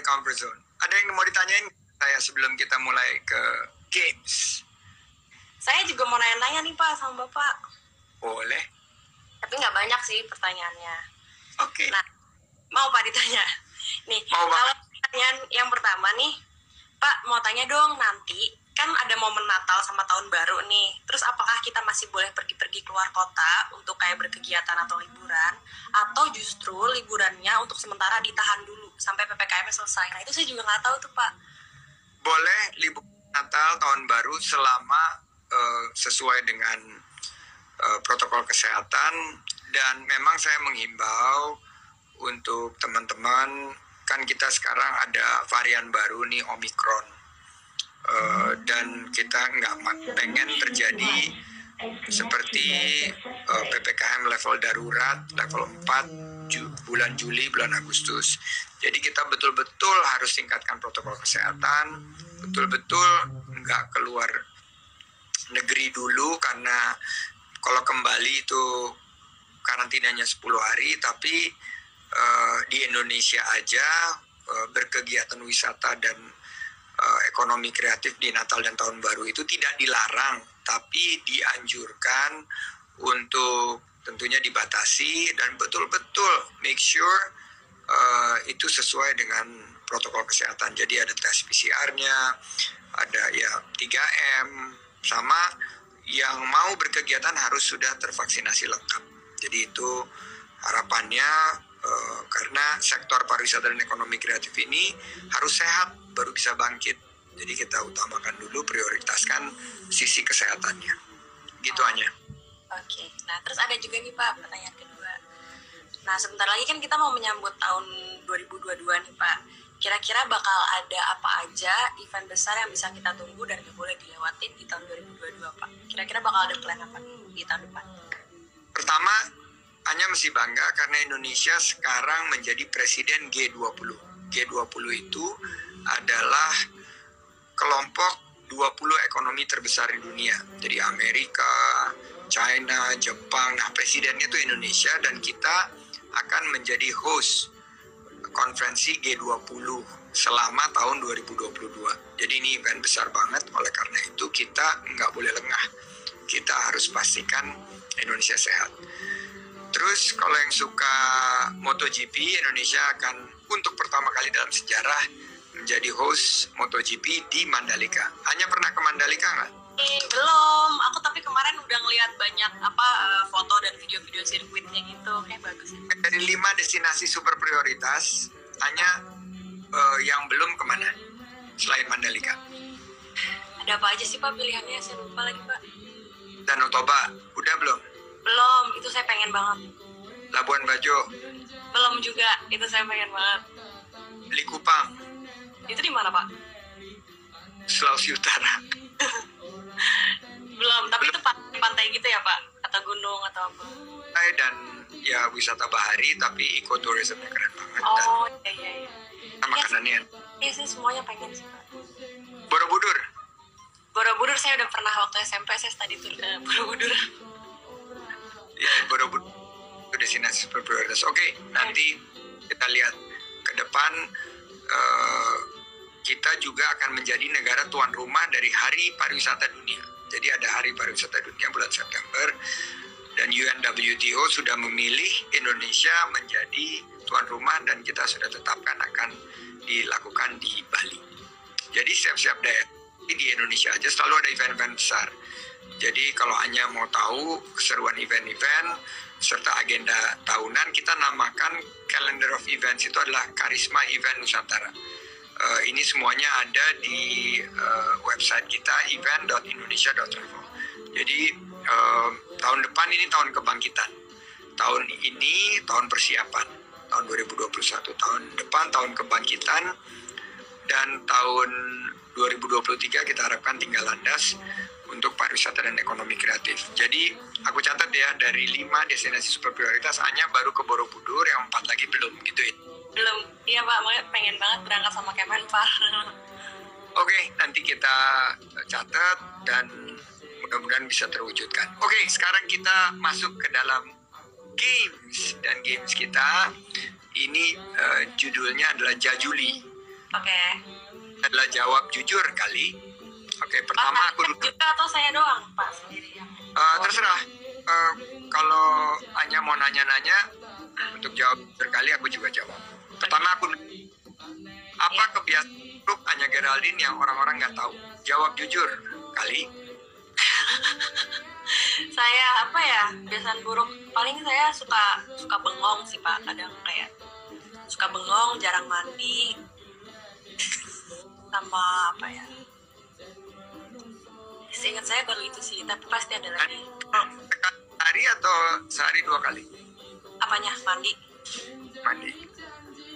comfort zone. Ada yang mau ditanyain saya sebelum kita mulai ke games? Saya juga mau nanya-nanya nih Pak sama Bapak. Boleh. Tapi nggak banyak sih pertanyaannya. Oke. Nah, mau Pak ditanya? Nih, Mau, Pak. kalau pertanyaan yang pertama nih, Pak mau tanya dong, nanti kan ada momen Natal sama Tahun Baru nih. Terus apakah kita masih boleh pergi-pergi keluar kota untuk kayak berkegiatan atau liburan? Atau justru liburannya untuk sementara ditahan dulu sampai PPKM selesai? Nah itu saya juga nggak tahu tuh Pak. Boleh libur Natal, Tahun Baru selama sesuai dengan protokol kesehatan. Dan memang saya menghimbau untuk teman-teman, kan kita sekarang ada varian baru nih, Omicron. Dan kita nggak pengen terjadi seperti PPKM level darurat, level 4, bulan Juli, bulan Agustus. Jadi kita betul-betul harus tingkatkan protokol kesehatan, betul-betul nggak keluar negeri dulu, karena kalau kembali itu karantinanya 10 hari, tapi di Indonesia aja berkegiatan wisata dan ekonomi kreatif di Natal dan Tahun Baru itu tidak dilarang, tapi dianjurkan untuk tentunya dibatasi dan betul-betul make sure itu sesuai dengan protokol kesehatan. Jadi ada tes PCR-nya, ada ya 3M, sama yang mau berkegiatan harus sudah tervaksinasi lengkap. Jadi itu harapannya, karena sektor pariwisata dan ekonomi kreatif ini harus sehat baru bisa bangkit. Jadi kita utamakan dulu, prioritaskan sisi kesehatannya. Gitu hanya. Oke, nah terus ada juga nih Pak pertanyaan kedua. Nah sebentar lagi kan kita mau menyambut tahun 2022 nih Pak. Kira-kira bakal ada apa aja event besar yang bisa kita tunggu dan gak boleh dilewatin di tahun 2022 Pak? Kira-kira bakal ada plan apa nih di tahun depan? Pertama, hanya mesti bangga karena Indonesia sekarang menjadi presiden G20. G20 itu adalah kelompok 20 ekonomi terbesar di dunia. Jadi Amerika, China, Jepang. Nah, presidennya itu Indonesia dan kita akan menjadi host konferensi G20 selama tahun 2022. Jadi ini event besar banget, oleh karena itu kita nggak boleh lengah. Kita harus pastikan Indonesia sehat. Terus kalau yang suka MotoGP, Indonesia akan untuk pertama kali dalam sejarah menjadi host MotoGP di Mandalika. Hanya pernah ke Mandalika nggak? Belum, aku tapi kemarin udah ngeliat banyak foto dan video-video sirkuitnya gitu, kayak bagus ya. Dari 5 destinasi super prioritas, hanya yang belum kemana selain Mandalika. Ada apa aja sih Pak pilihannya? Saya lupa lagi Pak. Danau Toba, udah belum? Belum, itu saya pengen banget. Labuan Bajo, Belum juga, itu saya pengen banget. Likupang, Itu di mana Pak? Sulawesi Utara. Belum, tapi itu pantai gitu ya Pak? Atau gunung atau apa? Dan ya wisata bahari, tapi ekoturismnya keren banget. Oh, iya. Dan makanannya. Iya sih, semuanya pengen sih Pak. Borobudur. Borobudur saya udah pernah waktu SMP, saya study tour ke Borobudur. Ya, Borobudur itu destinasi super prioritas. Oke, nanti kita lihat ke depan. Kita juga akan menjadi negara tuan rumah dari Hari Pariwisata Dunia. Jadi ada Hari Pariwisata Dunia bulan September, dan UNWTO sudah memilih Indonesia menjadi tuan rumah, dan kita sudah tetapkan akan dilakukan di Bali. Jadi siap-siap deh, di Indonesia aja selalu ada event-event besar. Jadi kalau hanya mau tahu keseruan event-event serta agenda tahunan, kita namakan calendar of events itu adalah Karisma Event Nusantara. Ini semuanya ada di website kita event.indonesia.travel. Jadi tahun depan ini tahun kebangkitan. Tahun ini tahun persiapan. Tahun 2021 tahun depan tahun kebangkitan, dan tahun 2023 kita harapkan tinggal landas untuk pariwisata dan ekonomi kreatif. Jadi aku catat ya, dari 5 destinasi super prioritas hanya baru ke Borobudur, yang 4 lagi belum gitu ya. Belum, iya Pak, pengen banget berangkat sama Kemenpar. Oke, nanti kita catat dan mudah-mudahan bisa terwujudkan. Oke, sekarang kita masuk ke dalam games, dan games kita ini judulnya adalah Jajuli. Oke. adalah jawab jujur kali. Oke, pertama aku dulu. juga atau saya doang Pak sendiri yang Terserah. Kalau hanya mau nanya-nanya untuk jawab berkali aku juga jawab. Pertama aku apa kebiasaan buruk Anya Geraldine yang orang-orang nggak tahu? Jawab jujur kali. Saya apa ya, kebiasaan buruk paling saya suka bengong sih Pak, kadang kayak suka bengong, jarang mandi, sama apa ya, seingat saya baru itu sih, tapi pasti ada lagi. Sehari atau sehari 2 kali? Apanya? Mandi? Mandi.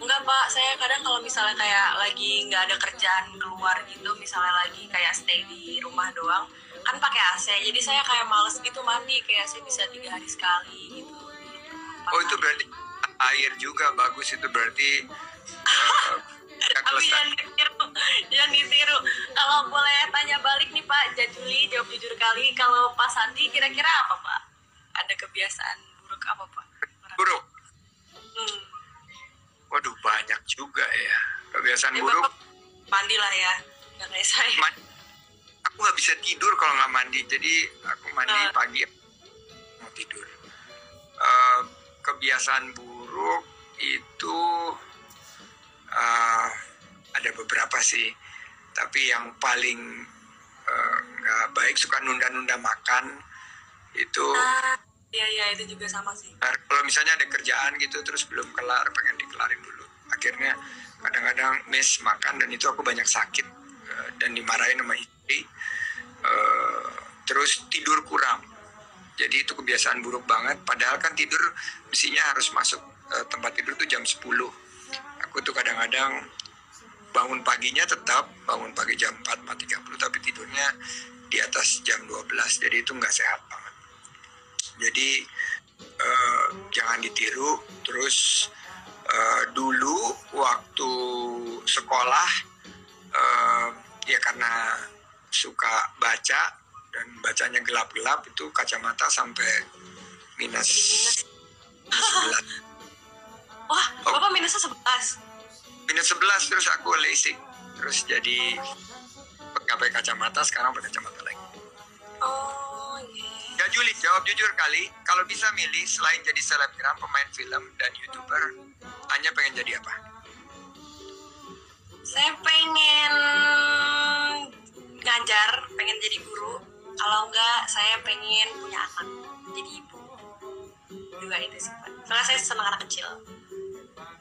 Enggak Pak, saya kadang kalau misalnya kayak lagi nggak ada kerjaan keluar gitu, misalnya lagi kayak stay di rumah doang, kan pakai AC, jadi saya kayak males gitu mandi, kayak saya bisa 3 hari sekali gitu. Oh itu berarti air juga bagus, itu berarti Tapi jangan ditiru. Kalau boleh tanya balik nih Pak Jajuli, jawab jujur kali, kalau Pak Sandi kira-kira apa Pak? Ada kebiasaan buruk apa Pak? buruk. Waduh banyak juga ya kebiasaan buruk. Bapak mandi lah ya, nggak kayak saya. Aku nggak bisa tidur kalau nggak mandi, jadi aku mandi pagi mau tidur. Kebiasaan buruk itu ada beberapa sih, tapi yang paling nggak baik suka nunda-nunda makan itu. Iya itu juga sama sih. Kalau misalnya ada kerjaan gitu terus belum kelar, pengen dikelarin dulu, akhirnya kadang-kadang miss makan, dan itu aku banyak sakit dan dimarahin sama istri. Terus tidur kurang, jadi itu kebiasaan buruk banget, padahal kan tidur mestinya harus masuk tempat tidur tuh jam 10. Aku tuh kadang-kadang bangun paginya tetap bangun pagi jam 4:30, tapi tidurnya di atas jam 12, jadi itu nggak sehat banget. Jadi jangan ditiru. Terus dulu waktu sekolah ya karena suka baca dan bacanya gelap-gelap, itu kacamata sampai minus 11. Wah, Bapak minusnya 11? Minus 11, terus aku LASIK, terus jadi nggak pakai kacamata, sekarang pakai kacamata lagi. Oh iya. Ya Juli, jawab jujur kali. Kalau bisa milih selain jadi selebgram, pemain film, dan YouTuber, Anya pengen jadi apa? Saya pengen ngajar, pengen jadi guru. Kalau enggak, saya pengen punya anak, jadi ibu. Dua itu sih Pak. Soalnya saya senang anak kecil.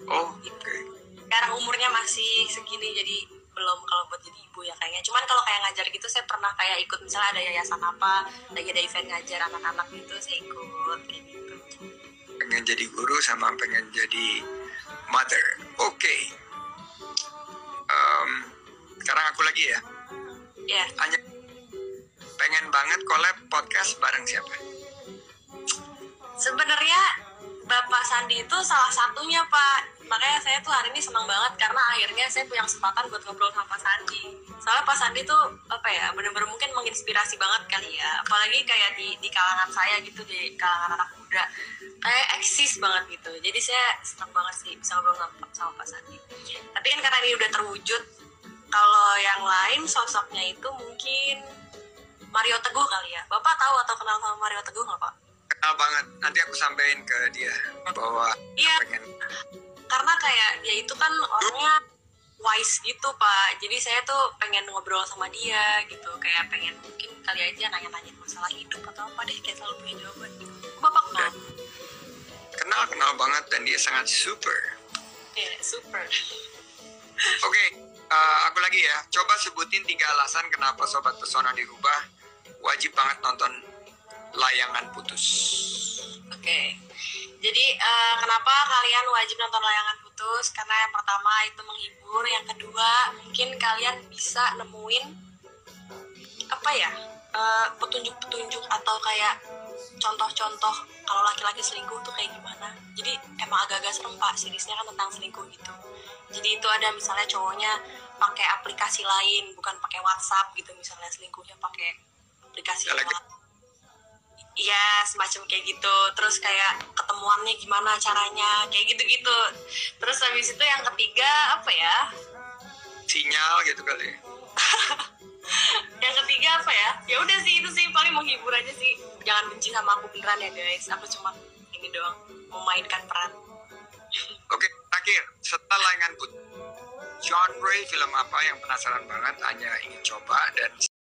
Oh, oke. Sekarang umurnya masih segini, jadi belum kalau buat jadi ibu ya kayaknya. Cuman kalau kayak ngajar gitu, saya pernah kayak ikut, misalnya ada yayasan apa, lagi ada event ngajar anak-anak gitu, saya ikut kayak gitu. Pengen jadi guru sama pengen jadi mother. Oke. Sekarang aku lagi ya. Ya. Anya pengen banget collab podcast bareng siapa? Sebenarnya Bapak Sandi itu salah satunya Pak. Makanya saya tuh hari ini senang banget karena akhirnya saya punya kesempatan buat ngobrol sama Pak Sandi. Soalnya Pak Sandi tuh apa ya, bener-bener mungkin menginspirasi banget kali ya. Apalagi kayak di kalangan saya gitu, di kalangan anak muda, kayak eksis banget gitu. Jadi saya senang banget sih bisa ngobrol sama Pak Sandi. Tapi kan karena ini udah terwujud, kalau yang lain sosoknya itu mungkin Mario Teguh kali ya. Bapak tahu atau kenal sama Mario Teguh nggak Pak? Kenal banget. Nanti aku sampein ke dia bahwa Iya. pengen. Karena kayak dia itu kan orangnya wise gitu Pak, jadi saya tuh pengen ngobrol sama dia gitu, kayak pengen mungkin kali aja nanya-nanya masalah hidup atau apa deh, kayak selalu punya jawaban gitu. Bapak kenal? Kenal banget, dan dia sangat super. Iya, super. Oke, aku lagi ya. Coba sebutin 3 alasan kenapa Sobat Pesona dirubah wajib banget nonton Layangan Putus. Oke. Jadi kenapa kalian wajib nonton Layangan Putus? Karena yang pertama itu menghibur, yang kedua mungkin kalian bisa nemuin apa ya, petunjuk-petunjuk atau kayak contoh-contoh kalau laki-laki selingkuh tuh kayak gimana. Jadi emang agak-agak serem Pak, seriesnya kan tentang selingkuh gitu. Jadi itu ada misalnya cowoknya pakai aplikasi lain, bukan pakai WhatsApp gitu, misalnya selingkuhnya pakai aplikasi lain. Iya, semacam kayak gitu. Terus kayak ketemuannya gimana caranya, kayak gitu-gitu. Terus habis itu yang ketiga apa ya? sinyal gitu kali. Yang ketiga apa ya? Ya udah sih, itu sih paling menghibur aja sih. Jangan benci sama aku beneran ya guys. Aku cuma ini doang, memainkan peran. Oke, terakhir setelah Layangan Putih, genre film apa yang penasaran banget hanya ingin coba dan